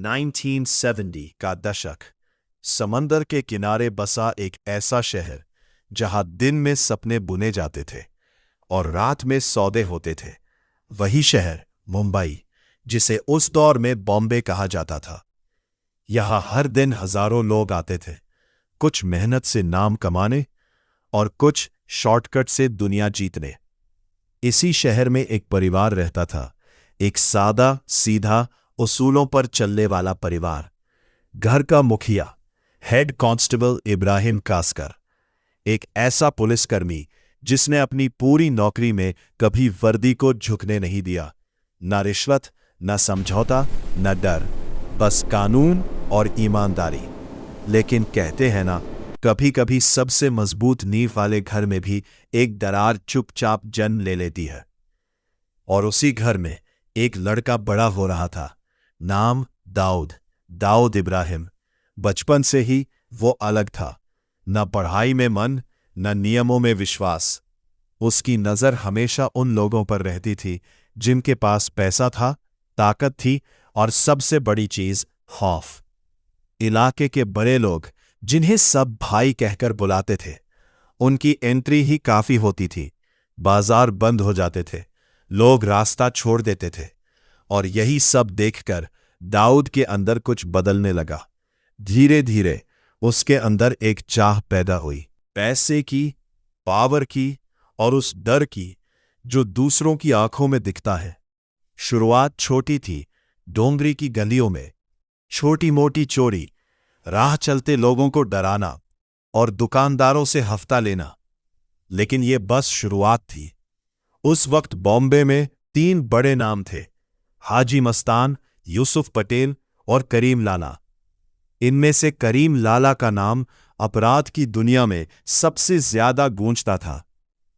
1970 का दशक। समंदर के किनारे बसा एक ऐसा शहर जहां दिन में सपने बुने जाते थे और रात में सौदे होते थे। वही शहर मुंबई, जिसे उस दौर में बॉम्बे कहा जाता था। यहां हर दिन हजारों लोग आते थे, कुछ मेहनत से नाम कमाने और कुछ शॉर्टकट से दुनिया जीतने। इसी शहर में एक परिवार रहता था, एक सादा सीधा उसूलों पर चलने वाला परिवार। घर का मुखिया हेड कांस्टेबल इब्राहिम कासकर, एक ऐसा पुलिसकर्मी जिसने अपनी पूरी नौकरी में कभी वर्दी को झुकने नहीं दिया। न रिश्वत, न समझौता, न डर, बस कानून और ईमानदारी। लेकिन कहते हैं ना, कभी कभी सबसे मजबूत नींव वाले घर में भी एक दरार चुपचाप जन्म ले लेती है। और उसी घर में एक लड़का बड़ा हो रहा था, नाम दाऊद इब्राहिम। बचपन से ही वो अलग था, न पढ़ाई में मन, न नियमों में विश्वास। उसकी नजर हमेशा उन लोगों पर रहती थी जिनके पास पैसा था, ताकत थी और सबसे बड़ी चीज खौफ। इलाके के बड़े लोग, जिन्हें सब भाई कहकर बुलाते थे, उनकी एंट्री ही काफी होती थी। बाजार बंद हो जाते थे, लोग रास्ता छोड़ देते थे। और यही सब देखकर दाऊद के अंदर कुछ बदलने लगा। धीरे धीरे उसके अंदर एक चाह पैदा हुई, पैसे की, पावर की और उस डर की जो दूसरों की आंखों में दिखता है। शुरुआत छोटी थी, डोंगरी की गलियों में छोटी मोटी चोरी, राह चलते लोगों को डराना और दुकानदारों से हफ्ता लेना। लेकिन ये बस शुरुआत थी। उस वक्त बॉम्बे में 3 बड़े नाम थे, हाजी मस्तान, यूसुफ पटेल और करीम लाला। इनमें से करीम लाला का नाम अपराध की दुनिया में सबसे ज्यादा गूंजता था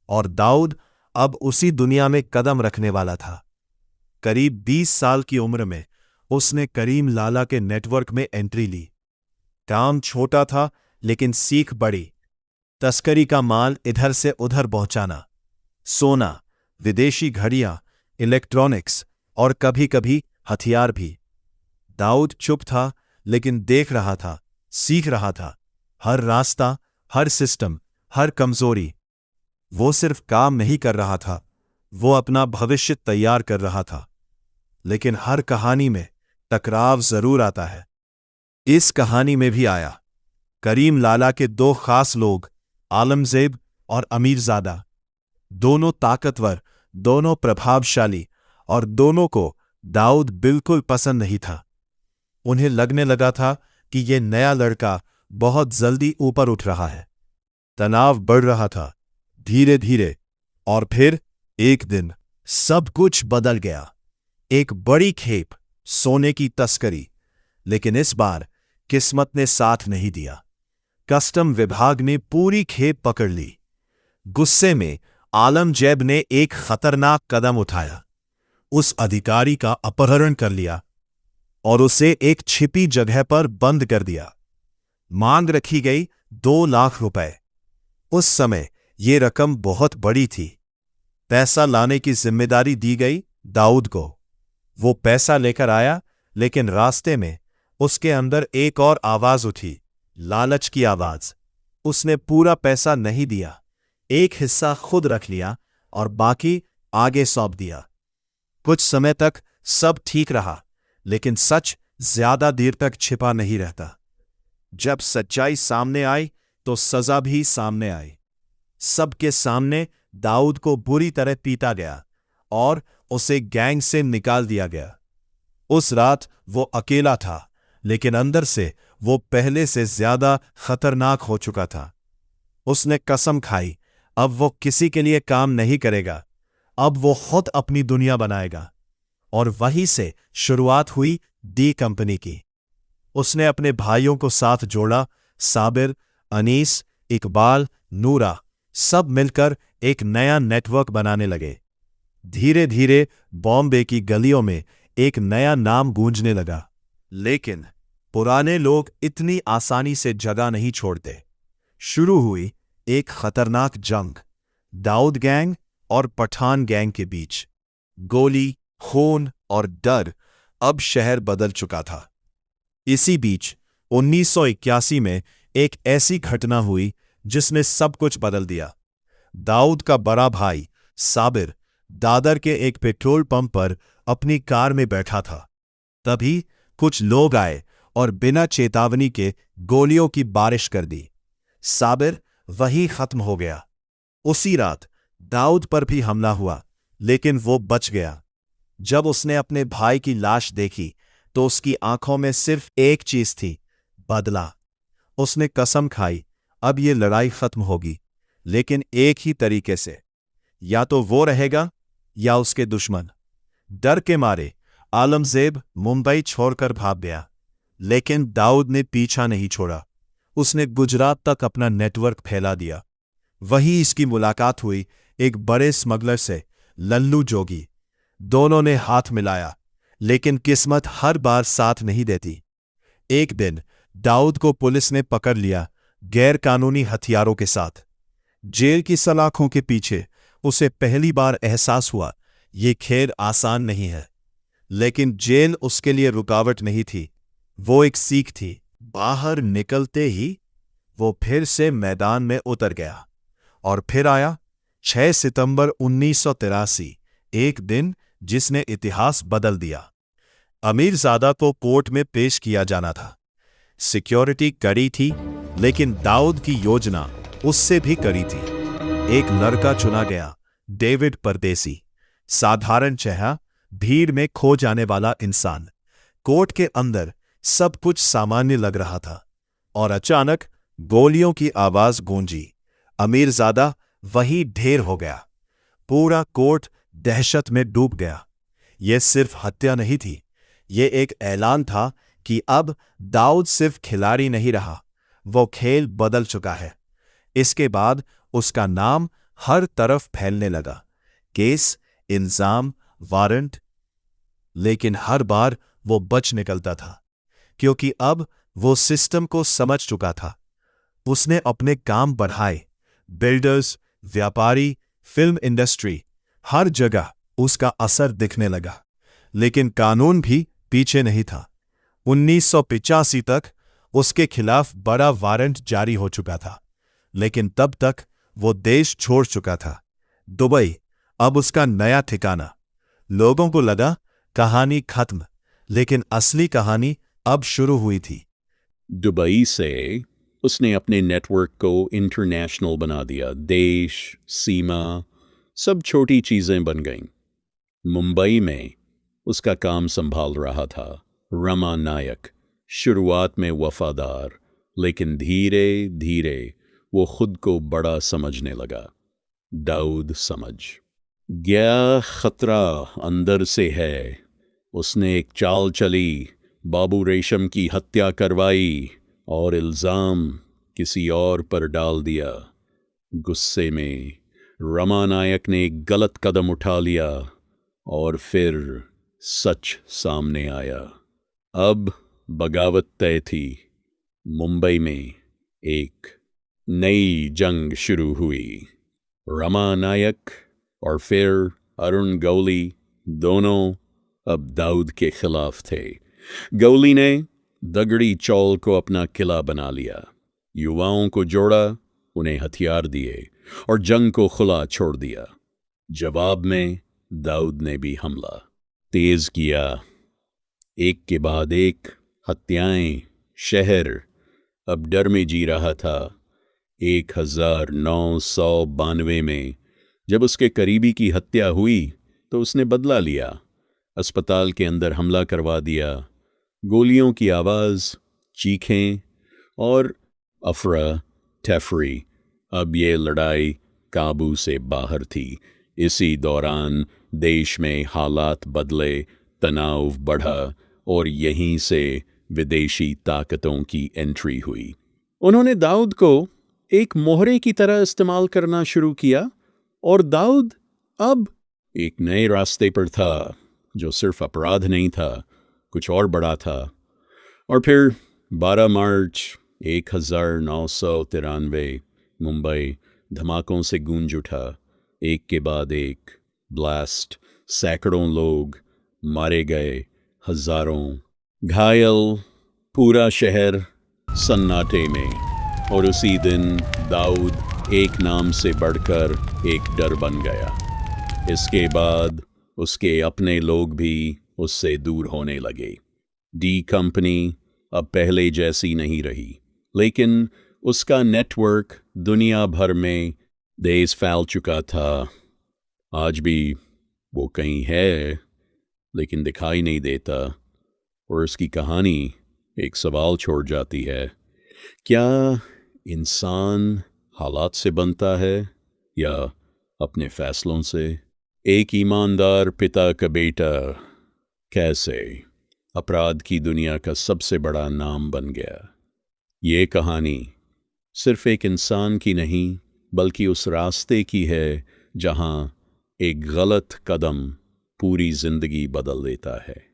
और दाऊद अब उसी दुनिया में कदम रखने वाला था। करीब 20 साल की उम्र में उसने करीम लाला के नेटवर्क में एंट्री ली। काम छोटा था लेकिन सीख बड़ी। तस्करी का माल इधर से उधर पहुंचाना, सोना, विदेशी घड़ियां, इलेक्ट्रॉनिक्स और कभी कभी हथियार भी। दाऊद चुप था लेकिन देख रहा था, सीख रहा था। हर रास्ता, हर सिस्टम, हर कमजोरी। वो सिर्फ काम नहीं कर रहा था, वो अपना भविष्य तैयार कर रहा था। लेकिन हर कहानी में टकराव जरूर आता है। इस कहानी में भी आया। करीम लाला के 2 खास लोग, आलमजेब और अमीरजादा, दोनों ताकतवर, दोनों प्रभावशाली, और दोनों को दाऊद बिल्कुल पसंद नहीं था। उन्हें लगने लगा था कि ये नया लड़का बहुत जल्दी ऊपर उठ रहा है। तनाव बढ़ रहा था धीरे धीरे। और फिर एक दिन सब कुछ बदल गया। एक बड़ी खेप, सोने की तस्करी। लेकिन इस बार किस्मत ने साथ नहीं दिया। कस्टम विभाग ने पूरी खेप पकड़ ली। गुस्से में आलमजेब ने एक खतरनाक कदम उठाया। उस अधिकारी का अपहरण कर लिया और उसे एक छिपी जगह पर बंद कर दिया। मांग रखी गई 2 लाख रुपए। उस समय ये रकम बहुत बड़ी थी। पैसा लाने की जिम्मेदारी दी गई दाऊद को। वो पैसा लेकर आया, लेकिन रास्ते में उसके अंदर एक और आवाज उठी, लालच की आवाज। उसने पूरा पैसा नहीं दिया, एक हिस्सा खुद रख लिया और बाकी आगे सौंप दिया। कुछ समय तक सब ठीक रहा, लेकिन सच ज्यादा देर तक छिपा नहीं रहता। जब सच्चाई सामने आई तो सजा भी सामने आई। सबके सामने दाऊद को बुरी तरह पीटा गया और उसे गैंग से निकाल दिया गया। उस रात वो अकेला था, लेकिन अंदर से वो पहले से ज्यादा खतरनाक हो चुका था। उसने कसम खाई, अब वो किसी के लिए काम नहीं करेगा, अब वो खुद अपनी दुनिया बनाएगा। और वहीं से शुरुआत हुई डी कंपनी की। उसने अपने भाइयों को साथ जोड़ा, साबिर, अनीस, इकबाल, नूरा, सब मिलकर एक नया नेटवर्क बनाने लगे। धीरे धीरे बॉम्बे की गलियों में एक नया नाम गूंजने लगा। लेकिन पुराने लोग इतनी आसानी से जगह नहीं छोड़ते। शुरू हुई एक खतरनाक जंग, दाऊद गैंग और पठान गैंग के बीच। गोली, खून और डर। अब शहर बदल चुका था। इसी बीच 1981 में एक ऐसी घटना हुई जिसने सब कुछ बदल दिया। दाऊद का बड़ा भाई साबिर दादर के एक पेट्रोल पंप पर अपनी कार में बैठा था। तभी कुछ लोग आए और बिना चेतावनी के गोलियों की बारिश कर दी। साबिर वहीं खत्म हो गया। उसी रात दाऊद पर भी हमला हुआ, लेकिन वो बच गया। जब उसने अपने भाई की लाश देखी तो उसकी आंखों में सिर्फ एक चीज थी, बदला। उसने कसम खाई, अब ये लड़ाई खत्म होगी, लेकिन एक ही तरीके से, या तो वो रहेगा या उसके दुश्मन। डर के मारे आलमजेब मुंबई छोड़कर भाग गया, लेकिन दाऊद ने पीछा नहीं छोड़ा। उसने गुजरात तक अपना नेटवर्क फैला दिया। वहीं इसकी मुलाकात हुई एक बड़े स्मगलर से, लल्लू जोगी। दोनों ने हाथ मिलाया, लेकिन किस्मत हर बार साथ नहीं देती। एक दिन दाऊद को पुलिस ने पकड़ लिया, गैर कानूनी हथियारों के साथ। जेल की सलाखों के पीछे उसे पहली बार एहसास हुआ, ये खेल आसान नहीं है। लेकिन जेल उसके लिए रुकावट नहीं थी, वो एक सीख थी। बाहर निकलते ही वो फिर से मैदान में उतर गया। और फिर आया 6 सितंबर 1983, एक दिन जिसने इतिहास बदल दिया। अमीरजादा को कोर्ट में पेश किया जाना था। सिक्योरिटी कड़ी थी, लेकिन दाऊद की योजना उससे भी कड़ी थी। एक लड़का चुना गया, डेविड परदेसी। साधारण चेहरा, भीड़ में खो जाने वाला इंसान। कोर्ट के अंदर सब कुछ सामान्य लग रहा था, और अचानक गोलियों की आवाज गूंजी। अमीरजादा वही ढेर हो गया। पूरा कोर्ट दहशत में डूब गया। यह सिर्फ हत्या नहीं थी, यह एक ऐलान था कि अब दाऊद सिर्फ खिलाड़ी नहीं रहा, वो खेल बदल चुका है। इसके बाद उसका नाम हर तरफ फैलने लगा। केस, इल्जाम, वारंट। लेकिन हर बार वो बच निकलता था, क्योंकि अब वो सिस्टम को समझ चुका था। उसने अपने काम बढ़ाए। बिल्डर्स, व्यापारी, फिल्म इंडस्ट्री, हर जगह उसका असर दिखने लगा। लेकिन कानून भी पीछे नहीं था। 1985 तक उसके खिलाफ बड़ा वारंट जारी हो चुका था, लेकिन तब तक वो देश छोड़ चुका था। दुबई अब उसका नया ठिकाना। लोगों को लगा कहानी खत्म, लेकिन असली कहानी अब शुरू हुई थी। दुबई से उसने अपने नेटवर्क को इंटरनेशनल बना दिया। देश, सीमा, सब छोटी चीजें बन गईं। मुंबई में उसका काम संभाल रहा था रमा नायक। शुरुआत में वफादार, लेकिन धीरे धीरे वो खुद को बड़ा समझने लगा। दाऊद समझ गया खतरा अंदर से है। उसने एक चाल चली, बाबू रेशम की हत्या करवाई और इल्जाम किसी और पर डाल दिया। गुस्से में रमा नायक ने एक गलत कदम उठा लिया और फिर सच सामने आया। अब बगावत तय थी। मुंबई में एक नई जंग शुरू हुई। रमा नायक और फिर अरुण गौली दोनों अब दाऊद के खिलाफ थे। गौली ने दगड़ी चौल को अपना किला बना लिया, युवाओं को जोड़ा, उन्हें हथियार दिए और जंग को खुला छोड़ दिया। जवाब में दाऊद ने भी हमला तेज किया। एक के बाद एक हत्याएं। शहर अब डर में जी रहा था। 1992 में जब उसके करीबी की हत्या हुई तो उसने बदला लिया। अस्पताल के अंदर हमला करवा दिया। गोलियों की आवाज, चीखें और अफरा तफरी। अब ये लड़ाई काबू से बाहर थी। इसी दौरान देश में हालात बदले, तनाव बढ़ा और यहीं से विदेशी ताकतों की एंट्री हुई। उन्होंने दाऊद को एक मोहरे की तरह इस्तेमाल करना शुरू किया और दाऊद अब एक नए रास्ते पर था, जो सिर्फ अपराध नहीं था, कुछ और बड़ा था। और फिर 12 मार्च 1993 मुंबई धमाकों से गूंज उठा। एक के बाद एक ब्लास्ट, सैकड़ों लोग मारे गए, हजारों घायल। पूरा शहर सन्नाटे में। और उसी दिन दाऊद एक नाम से बढ़कर एक डर बन गया। इसके बाद उसके अपने लोग भी उससे दूर होने लगे। डी कंपनी अब पहले जैसी नहीं रही, लेकिन उसका नेटवर्क दुनिया भर में देश फैल चुका था। आज भी वो कहीं है, लेकिन दिखाई नहीं देता। और उसकी कहानी एक सवाल छोड़ जाती है, क्या इंसान हालात से बनता है या अपने फैसलों से? एक ईमानदार पिता का बेटा कैसे अपराध की दुनिया का सबसे बड़ा नाम बन गया। ये कहानी सिर्फ एक इंसान की नहीं, बल्कि उस रास्ते की है जहां एक गलत कदम पूरी जिंदगी बदल देता है।